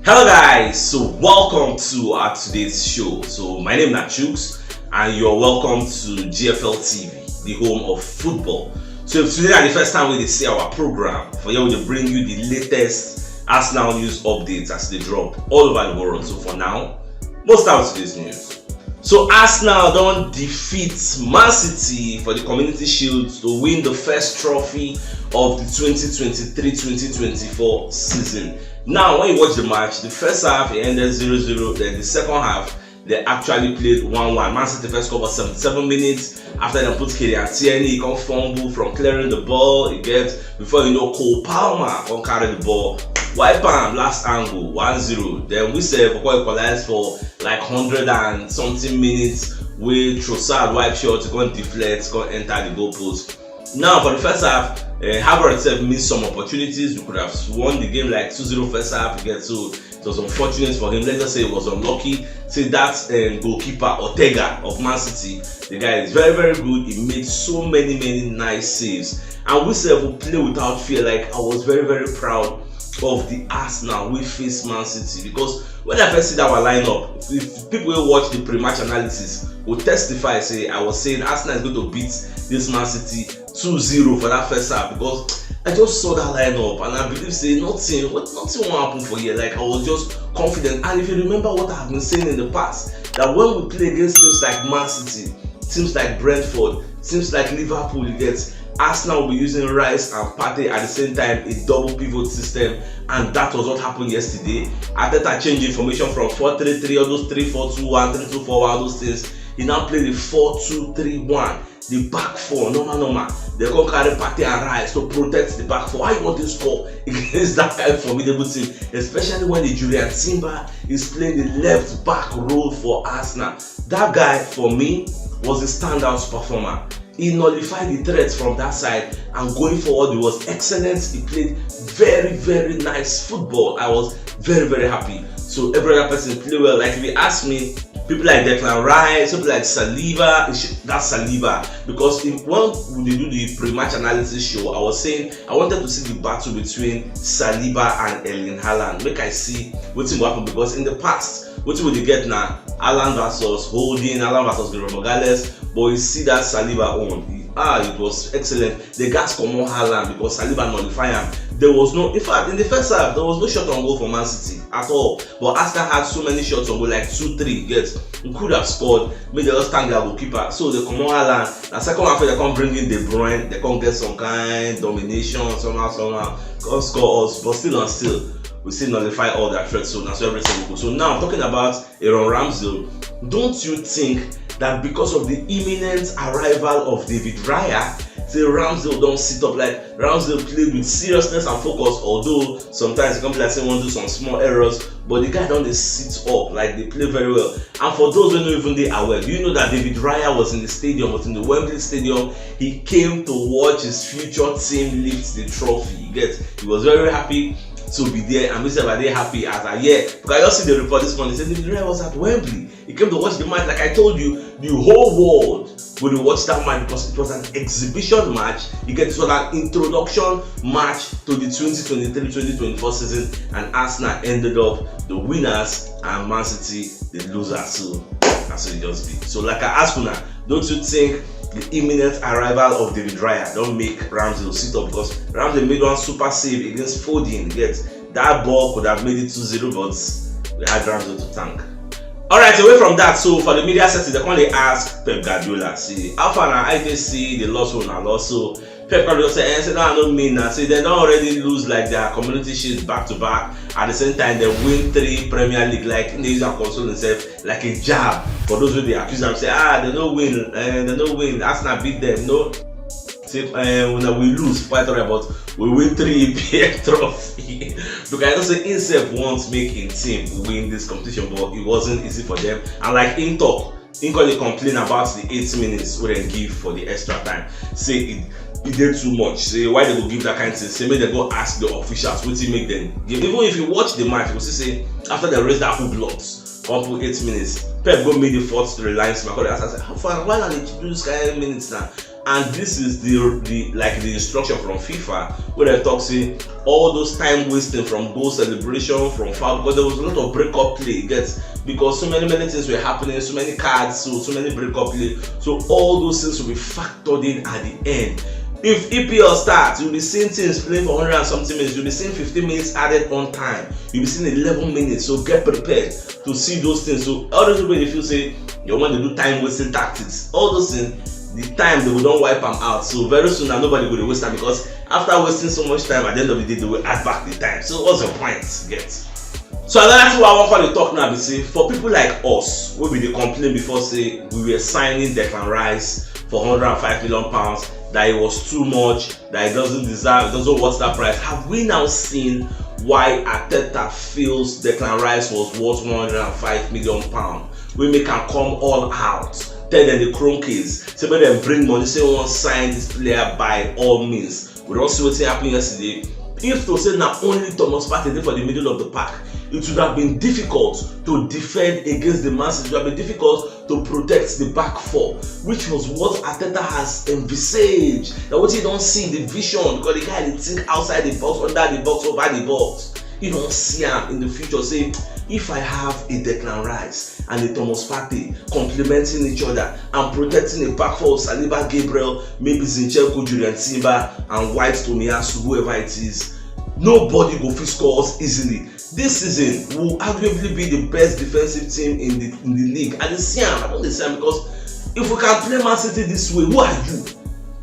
Hello guys, so welcome to our today's show. So my name is CHUKS and you're welcome to GFL TV, the home of football. So if today is the first time we see our program, for here we will bring you the latest Arsenal news updates as they drop all over the world. So for now, most of today's news. So Arsenal don't defeat Man City for the Community Shield to win the first trophy of the 2023-2024 season. Now, when you watch the match, the first half it ended 0-0. Then the second half, they actually played 1-1. Man City first scored for 77 minutes. After they put Kylian Tierney, he can fumble from clearing the ball. He gets, before you know, Cole Palmer can carry the ball. Wipe arm, last angle, 1-0. Then we say for equalize for like 100 and something minutes with Trossard wipe shot, to go and deflect, go enter the goalpost. Now for the first half, Havertz missed some opportunities. We could have won the game like 2-0 first half. So it was unfortunate for him. Let's just say it was unlucky. Say that goalkeeper Ortega of Man City, the guy is very, very good. He made so many nice saves. And we said we play without fear. Like I was very, very proud of the Arsenal we face Man City, because when I first see our lineup, if people will watch the pre-match analysis will testify. Say I was saying Arsenal is going to beat this Man City 2-0 for that first half, because I just saw that lineup and I believe say nothing won't happen for here. Like I was just confident. And if you remember what I've been saying in the past, that when we play against teams like Man City, teams like Brentford, teams like Liverpool, you get Arsenal will be using Rice and Partey at the same time, a double pivot system, and that was what happened yesterday. Arteta changed information from 4-3-3, all those 3-4-2-1, 3-2-4-1, all those things. He now played the 4-2-3-1, the back four, normal. They can carry Partey and Rice to protect the back four. How you want to score against that kind of formidable team, especially when the Julian Timber is playing the left back role for Arsenal? That guy, for me, was a standout performer. He nullified the threats from that side, and going forward he was excellent. He played very nice football. I was very happy. So every other person played well. Like if you ask me, people like Declan Rice, people like Saliba, that's Saliba. Because when we do the pre-match analysis show, I was saying I wanted to see the battle between Saliba and Erling Haaland. Make I see what will happen, because in the past, what will they get now? Haaland versus Holding, Haaland versus Gabriel Magalhaes. But you see that Saliba on. It was excellent. The guys come on Haaland because Saliba nullified him. There was no, in fact, in the first half, there was no shot on goal for Man City at all. But Arsenal had so many shots on goal, like 2-3 gets. We could have scored. Maybe they just thank their goalkeeper. So they come on Haaland. The second half, they can't bring in De Bruyne. They can't get some kind of domination somehow. Can't score us, but still, we still nullify all their threats. So that's everything we go. So now I'm talking about Aaron Ramsdale. Don't you think that because of the imminent arrival of David Raya, say Ramsdale don't sit up? Like Ramsdale played with seriousness and focus, although sometimes he can play like say want to do some small errors, but the guy don't sit up, like they play very well. And for those who know even they are well, do you know that David Raya was in the stadium, was in the Wembley Stadium? He came to watch his future team lift the trophy. He was very happy to be there, and we said are they happy as a year? Because I just see the report this morning. He said David Raya was at Wembley. He came to watch the match. Like I told you, the whole world will watch that match because it was an exhibition match. You get this was an introduction match to the 2023-2024 season, and Arsenal ended up the winners and Man City the losers. So that's what it just be. So like I asked you now, don't you think the imminent arrival of David Raya don't make Ramsdale sit up? Because Ramsdale made one super save against Foden. Get that ball could have made it 2-0, but we had Ramsdale to thank. Alright, away from that, so for the media setting, they can ask Pep Guardiola, see, how far now I can see the loss one and also Pep Guardiola say, no, I don't mean that. See, they don't already lose like their Community Shield back to back. At the same time, they win 3 Premier League, like they use and console themselves like a jab. For those who they accuse them, say, they don't win, Arsenal beat them. No, say, when we lose, quite alright, but we win 3 EPL trophy. Because I don't say himself wants making team win this competition, but it wasn't easy for them. And like in talk, he complain about the 8 minutes we didn't give for the extra time. Say it did too much. Say why they go give that kind of thing. Say maybe they go ask the officials what he make them give. Even if you watch the match, you will see say after they raise that whole blocks up to 8 minutes, Pep go make the fourth reliance. I said, how far? Why not they do this kind of minutes now? and this is the instruction from FIFA where they talk say all those time wasting from goal celebration, from foul, because there was a lot of break-up play, because so many things were happening, so many cards, so many break-up play, so all those things will be factored in at the end. If EPL starts, you'll be seeing teams playing for 100 and something minutes. You'll be seeing 15 minutes added on time. You'll be seeing 11 minutes. So get prepared to see those things. So all those people, if you say you want to do time wasting tactics, all those things, the time they will don't wipe them out. So very soon now nobody will waste time, because after wasting so much time, at the end of the day they will add back the time. So what's the point? Get. So another thing I want to talk now is say for people like us, where we dey complain before say we were signing Declan Rice for £105 million, that it was too much, that it doesn't deserve, it doesn't worth that price. Have we now seen why Arteta feels Declan Rice was worth £105 million? We make him come all out, tell them the chrome case, say when them bring money, say we want to sign this player by all means. We don't see what happened yesterday. If to say now only Thomas Partey dey for the middle of the pack, it would have been difficult to defend against the Man City. It would have been difficult to protect the back four, which was what Arteta has envisaged. That what he don't see the vision, because the guy dey think outside the box, under the box, over the box. You don't see him in the future say, if I have a Declan Rice and a Thomas Partey complementing each other and protecting a back four of Saliba, Gabriel, maybe Zinchenko, Julian Timber, and White, Tomiyasu, whoever it is, nobody go fit score us easily. This season will arguably be the best defensive team in the league. I don't see him because if we can play Man City this way, who are you?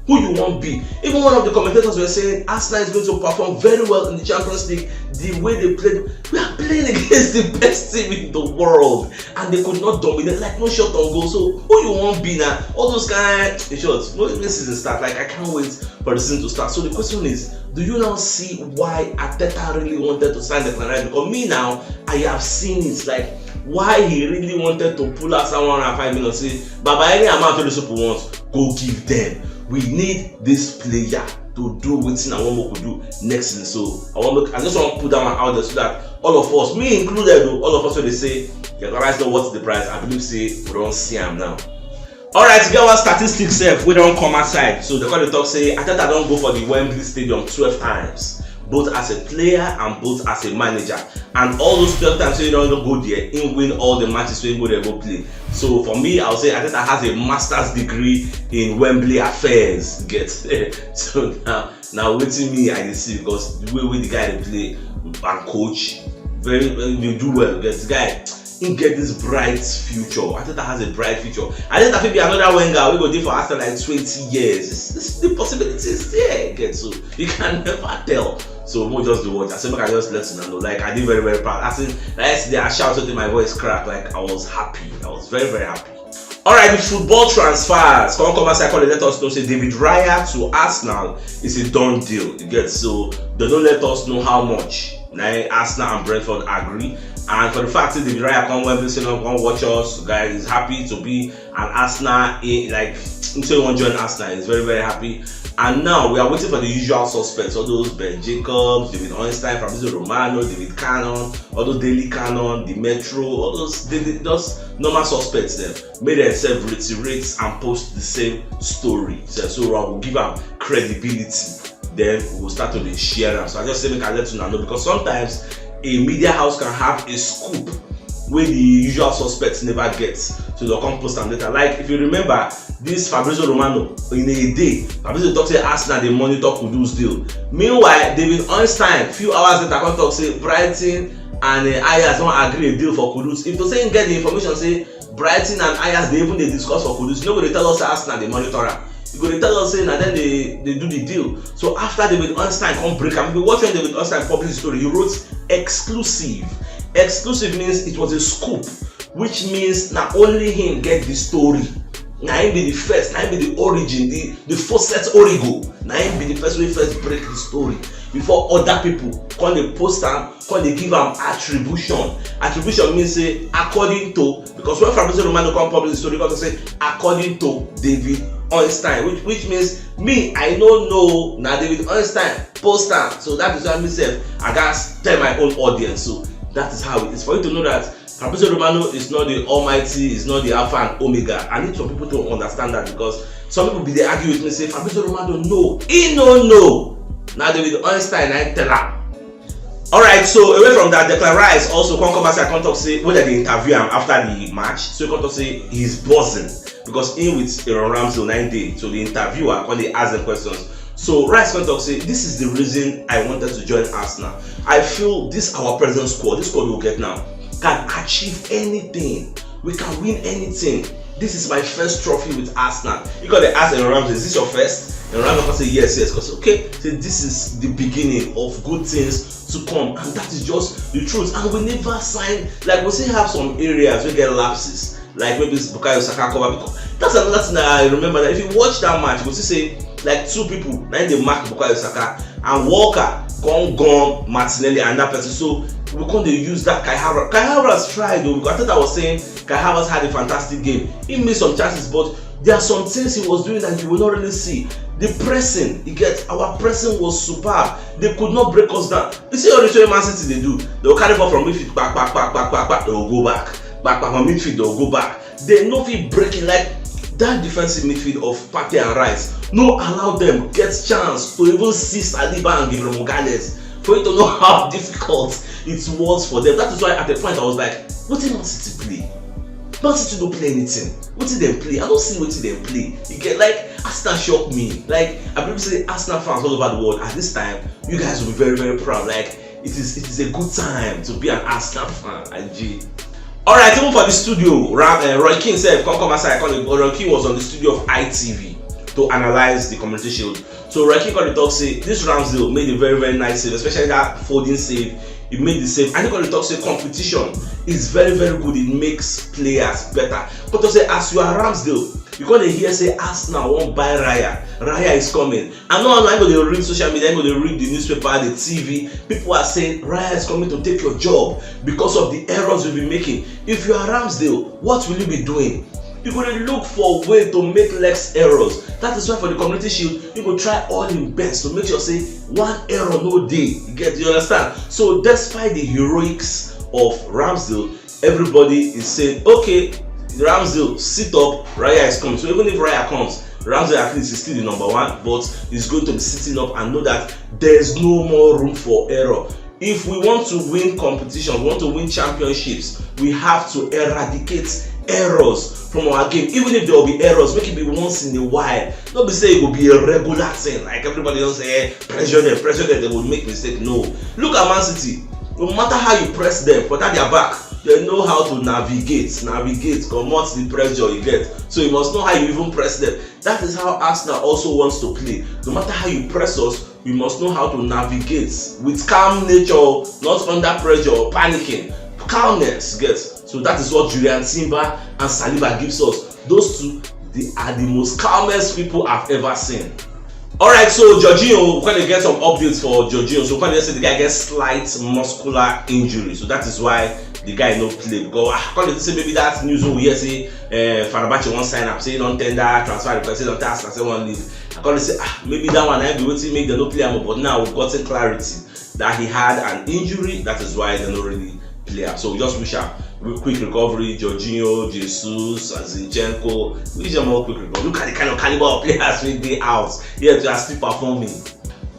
Who you won't be? Even one of the commentators were saying Arsenal is going to perform very well in the Champions League. The way they played, we are playing against the best team in the world, and they could not dominate, like no shot on goal. So who you won't be now? All those kind of shots. No, this season start. Like I can't wait for the season to start. So the question is, do you now see why Arteta really wanted to sign Declan Rice? Because me now, I have seen it. Like why he really wanted to pull out someone at 5 million. Say, Baba, any amount of the super wants, go give them. We need this player to do what I want to do next season. So I just want to put that one out there so that all of us, me included, all of us, when they say Declan Rice don't what's the price, I believe say we don't see him now. Alright, get one statistics self, we don't come outside. So the call the talk say Arteta don't go for the Wembley Stadium 12 times. Both as a player and both as a manager, and all those 12 times so you don't go there, in win all the matches so you go there go play. So for me, I'll say Arteta has a master's degree in Wembley affairs. Get so now waiting me I see, because the way the guy they play and coach, very they do well. Get the guy. He get this bright future. Arteta has a bright future. I think that maybe another Wenger we go there for Arsenal like 20 years. This the possibilities there. Get so you can never tell. So we'll just do what I said. I just let you know. Like I did very proud. I think yesterday I shouted in my voice cracked. Like I was happy. I was very happy. Alright, the football transfers. Come as I call it, let us know. Say David Raya to Arsenal is a done deal. You get so they don't let us know how much. Now Arsenal and Brentford agree. And for the fact that David Raya come Wembley, come watch us, guys is happy to be an Arsenal. Like so, want to join Arsenal. He's very happy. And now we are waiting for the usual suspects, all those Ben Jacobs, David Einstein, Fabrizio Romano, David Cannon, all those Daily Cannon, the Metro, all those normal suspects. Them made themselves reiterate and post the same story. So I will give them credibility. Then we will start to share them. So I just say make I let you know, because sometimes a media house can have a scoop where the usual suspects never get, so they'll come post them later. Like if you remember this Fabrizio Romano, in a day Fabrizio talk say Arsenal they monitor Kudus deal. Meanwhile David Einstein few hours later come talk say Brighton and Ajax don't agree a deal for Kudus. If to say get the information say Brighton and Ajax they even they discuss for Kudus, nobody tell us Arsenal they monitor am. You go to tell us saying and then they do the deal. So after David Einstein come break, I mean, watch when David Einstein published the story, he wrote exclusive. Exclusive means it was a scoop, which means not only him get the story. Now him be the first, now him be the origin, the first origo. Now him be the first way first break the story before other people come they post them, come they give them attribution. Attribution means say according to, because when Fabrizio Romano come publish the story, come say according to David Einstein, which means me I don't know now David Einstein post them. So that is why myself I gotta tell my own audience. So that is how it is. For you to know that Fabrizio Romano is not the almighty, is not the alpha and omega. I need some people to understand that, because Some people be they argue with me say Fabrizio Romano no, he no. Now David Einstein I tell her. Alright, so away from that, Declan Rice also come as I can't talk say whether they interview him after the match. So you can't talk say he's buzzing because in with Aaron Ramsdale 9 days. So the interviewer when they ask them questions. So Rice can't talk say this is the reason I wanted to join Arsenal. I feel this our present squad, this squad we'll get now, can achieve anything. We can win anything. This is my first trophy with Arsenal. You got to ask Aaron Ramsdale, is this your first? And Ramsdale can say yes, because okay, so this is the beginning of good things to come, and that is just the truth. And we never sign, like we still have some areas we get lapses, like maybe it's Bukayo Saka cover. That's another thing that I remember, that if you watch that match, you will see say like two people, now they mark Bukayo Saka and Walker, gone Martinelli and that person. So we can't use that Kai Havertz. Kai Havertz tried though, because I thought I was saying Kai Havertz had a fantastic game. He missed some chances, but there are some things he was doing that you will not really see. The pressing, our pressing was superb. They could not break us down. You see all the Man City they do. They will carry ball from midfield, back. They will go back from midfield. They will go back. They no fit breaking like that defensive midfield of Partey and Rice. No allow them get chance to even see Saliba and Gabriel Magalhaes for you to know how difficult it was for them. That is why at the point I was like, what did Man City play? Man City don't play anything. What did they play? I don't see what did they play. You get like Arsenal shocked me. Like I believe say Arsenal fans all over the world at this time, you guys will be very, very proud. Like it is a good time to be an Arsenal fan. IG. Alright, even for the studio, Roy Keane said, come aside. Roy Keane was on the studio of ITV to analyze the Community Shield. So Roy Keane got the talk say this Ramsdale made a very, very nice save, especially that folding save. He made the save. And he got the talk say competition is very, very good. It makes players better. But to say as you are Ramsdale, you're gonna hear say Arsenal won't buy Raya. Raya is coming. And no, I'm gonna read social media, I'm gonna read the newspaper, the TV. People are saying Raya is coming to take your job because of the errors you've been making. If you are Ramsdale, what will you be doing? You're going to look for a way to make less errors. That is why for the Community Shield, you will try all your best to make sure say one error no day. You understand? So despite the heroics of Ramsdale, everybody is saying, okay, Ramsdale, sit up, Raya is coming. So even if Raya comes, Ramsdale at least is still the number one, but he's going to be sitting up and know that there's no more room for error. If we want to win competition, we want to win championships, we have to eradicate errors from our game. Even if there will be errors, make it be once in a while. Don't be saying it will be a regular thing. Like everybody else say, pressure them, they will make mistake. No. Look at Man City. No matter how you press them, but at their back, they know how to navigate, come out the pressure you get. So you must know how you even press them. That is how Arsenal also wants to play. No matter how you press us, we must know how to navigate with calm nature, not under pressure or panicking. Calmness, get. So that is what Julian Timber and Saliba gives us. Those two, they are the most calmest people I've ever seen. Alright, so Jorginho, we're going to get some updates for Jorginho. So we're going to say the guy gets slight muscular injury. So that is why the guy no play. Because I can't say maybe that news we hear say Fenerbahce won't sign up, say don't tender, transfer request, say don't task, say one leave. I can't say maybe that one I be waiting make them no play him, but now we've gotten clarity that he had an injury. That is why they don't really play up. So we just wish him quick recovery. Jorginho, Jesus, Zinchenko, wish them all quick recovery. Look at the kind of caliber of players we be out here to still performing.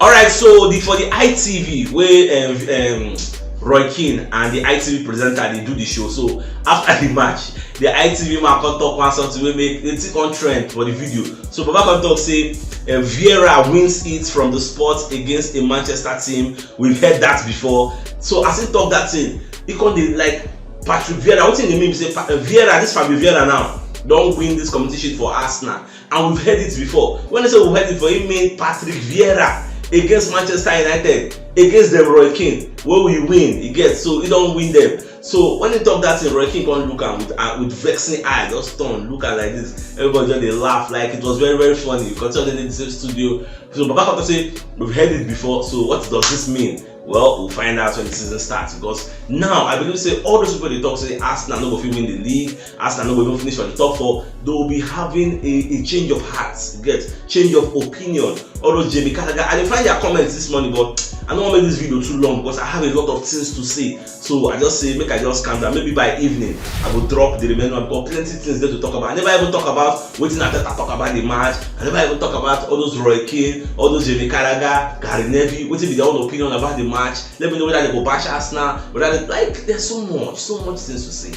Alright, so for the ITV where Roy Keane and the ITV presenter they do the show. So after the match, the ITV man can talk one something we make they take on trend for the video. So Baba can talk say Vieira wins it from the spot against a Manchester team. We've heard that before. So as he talk that thing, he called it like Patrick Vieira. What thing they mean say Vieira, this Fabio Vieira now don't win this competition for Arsenal. And we've heard it before. When they say we've heard it for him, mean Patrick Vieira against Manchester United, against them Roy Keane, where we win, he gets, so he don't win them. So when he talk that thing, Roy Keane can't look at with vexing eyes, just turn, look at like this. Everybody just they laugh, like it was very, very funny. Because they're in the same studio. So Baba Koto say, we've heard it before, so what does this mean? Well, we'll find out when the season starts, because now I believe say all those people they talk say Arsenal no go fit win the league, Arsenal no go even finish for the top 4. They will be having a change of hearts, get change of opinion. All those Jamie Carragher, I didn't find their comments this morning, but I don't want to make this video too long because I have a lot of things to say. So I just say make I just calm down. Maybe by evening I will drop the remainder. I've got plenty of things there to talk about. I never even talk about waiting at talk about the match. I never even talk about all those Roy Keane, all those Jamie Carragher, Gary Neville, waiting with their own opinion about the match. Let me know whether they go bash Arsenal, whether they, like there's so much things to say.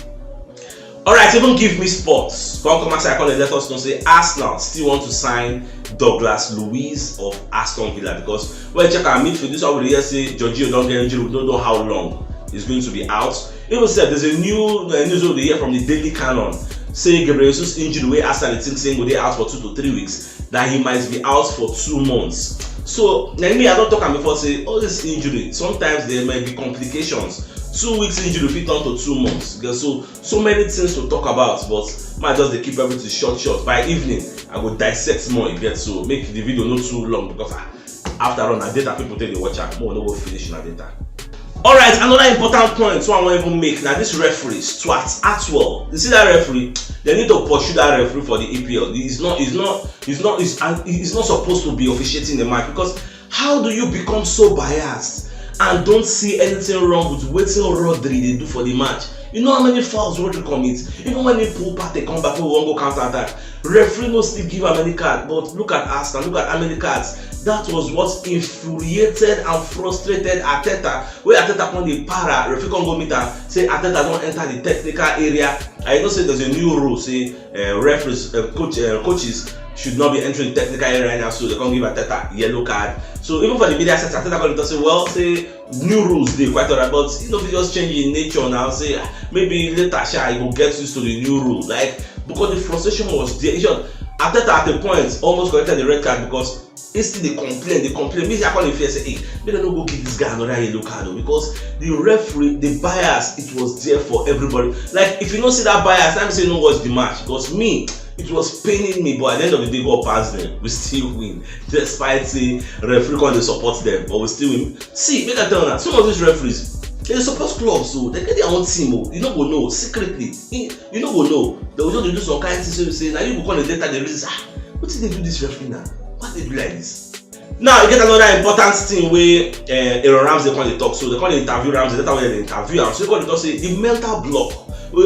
Alright, even give me sports. Come and say I call it, let us know. Say Arsenal still want to sign Douglas Luiz of Aston Villa because when check our midfield, this one will hear say Jorginho don't get injured. We don't know how long he's going to be out. Even said there's a new news over here from the Daily Canon saying Gabriel Jesus injured where Arsenal think saying will they out for 2 to 3 weeks, that he might be out for 2 months. So then me I don't talk before say all this injury sometimes there might be complications. 2 weeks injury fit turn to 2 months. So many things to talk about, but might just they keep everything short. By evening, I will dissect more. So make the video not too long because after all, na data people take the watch out. More no go finish na data. Alright, another important point so I want even make now this referee Stuart Atwell. You see that referee? They need to pursue that referee for the EPL. He's not supposed to be officiating the match because how do you become so biased and don't see anything wrong with waiting Rodri they do for the match? You know how many fouls Rodri commits? Even when they pull back, they come back, we won't go counter attack. Referee no still give how many cards, but look at Arsenal, look at how many cards. That was what infuriated and frustrated Arteta. Where Arteta on the para, referee can go meet her, say Arteta don't enter the technical area. I know say there's a new rule, say referees, coaches should not be entering the technical area right now, so they can't give Arteta yellow card. So even for the media set, Arteta going to say, well, say new rules they quite alright, but you know if you just change in nature now, say maybe later you will get used to the new rule. Like because the frustration was there. Arteta at the point almost collected the red card because instead they complain. Me I call the fear say, hey, maybe don't go give this guy another yellow card because the referee, the bias, it was there for everybody. Like if you don't see that bias, I'm saying no watch the match because me. It was paining me, but at the end of the day, God passed them. We still win, despite saying referee can't support them, but we still win. See, make I tell you now, some of these referees, they support clubs, so they get their own team. You don't go know secretly. You don't go know. They will just do some kind of thing. So you say, now you go on the data, they realize, what did they do this referee now? Why they do like this? Now you get another important thing where Aaron Ramsey call the talk. So they call the interview Ramsey. That's why they interview him. So they call the talk say the mental block.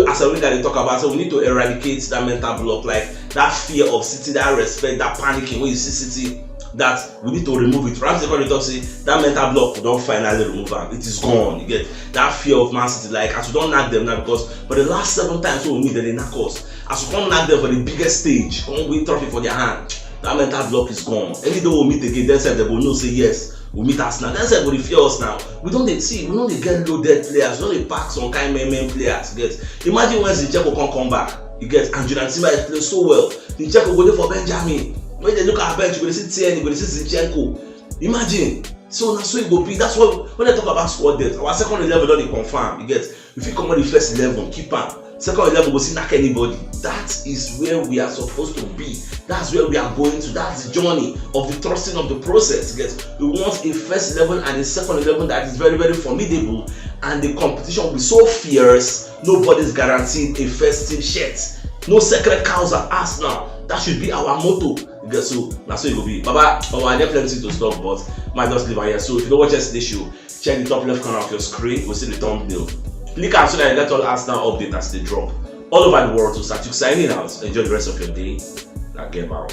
As a way that they talk about, so we need to eradicate that mental block, like that fear of City, that respect, that panicking when you see City, that we need to remove it. Ramsey call the talk say that mental block we don't finally remove it. It is gone. You get that fear of Man City, like as we don't knock them now because for the last 7 times we need they knock us. As we can't knock them for the biggest stage, can't win trophy for their hand. That mental block is gone. Any day we meet again, then said they will know say yes. We meet us now. Then said we fear us now. We don't get loaded players. We don't pack some kind of main players. You get. Imagine when Zinchenko can't come back. You get. And Julian Timber is playing so well. Zinchenko go there for Benjamin. When they look at our bench, you will see Tierney, you will see Zinchenko. Imagine. So that's what it will be. That's what when they talk about squad depth. Our second 11 don't confirm. You get. If you come on the first 11, keep on. Second 11 will see knock anybody. That is where we are supposed to be. That's where we are going to. That's the journey of the trusting of the process. Yes, we want a first 11 and a second 11 that is very, very formidable, and the competition will be so fierce. Nobody's guaranteed a first team shirt. No sacred cows at Arsenal. That should be our motto. Yes, so that's what it will be. Baba, I have plenty to stop, but might just leave here. So if you don't watch yesterday's show, check the top left corner of your screen. We'll see the thumbnail. Click on so that you get all Arsenal updates as they drop all over the world. So start signing out. Enjoy the rest of your day. Now get out.